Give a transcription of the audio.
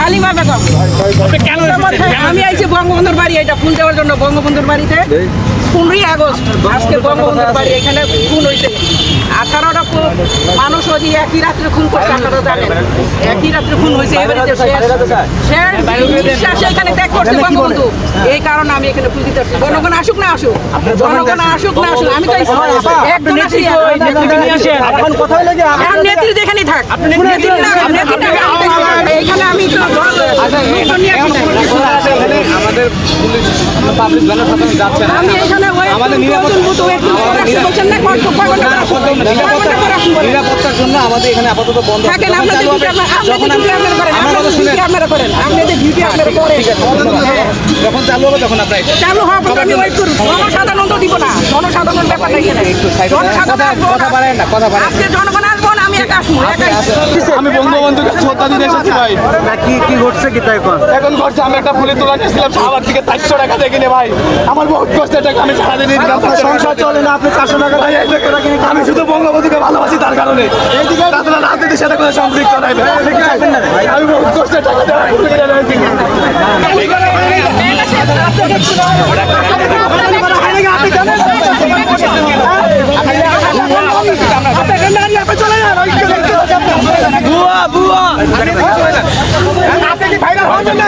হালিমা বেগম। আমি আইছি বঙ্গবন্ধুর বাড়ি, এটা ফুল দেওয়ার জন্য বঙ্গবন্ধুর বাড়িতে 15 আগস্ট আজকে বঙ্গবন্ধুর বাড়ি এখানে খুন হয়েছে। 18টা মানুষ ওই একই রাত্রে খুন করছে, আপনারা জানেন একই রাত্রে খুন হয়েছে। এখানে ত্যাগ করছে বঙ্গবন্ধু, এই কারণে আমি এখানে ফুল দিতে আসছি। জনগণ আসুক না আসুক, জনগণ আসুক না আসুক, আমি তো একদম নেত্রী যেখানেই থাক, এইখানে আমি তো আমাদের পুলিশ পাবলিক ব্যানার সাধারণ যাচ্ছে না, আমি এখানে আমাদের নিরাপত্তার জন্য আমাদের এখানে আপাতত বন্ধ থাকেন। যখন চালু হবে তখন আপনার চালু হওয়া আমি ওয়েট করব। জনসাধারণ তো দিব না, জনসাধারণ ব্যাপার নাই এখানে। কথা বাড়েন না, কথা বাড়েন। আজকে জনগণ আসবো না, আমি একা আসবো। আমি বঙ্গবন্ধুকে শ্রদ্ধা দিতে এসেছি ভাই। কি ঘটছে কি তাই এখন ঘটছে, আমি একটা ফুলের তোলা নিয়েছিলাম শাহবাগ থেকে 400 টাকা দিয়ে কিনে ভাই। আমার বহুত কষ্টের টাকা, আমি সারাদিন সংসার চলে না, আপনি 400 টাকা ভাই এই টাকা কিনে আমি শুধু বঙ্গবন্ধুকে ভালোবাসি তার কারণে। তাছাড়া রাজনীতির সাথে কোনো সম্পৃক্ত নাই ভাই। আমি বহুত কষ্টের টাকা দিয়ে ফুল কিনে নিয়েছি। বুয়া বুয়া আপনি কি ভাইরাল হবেন না?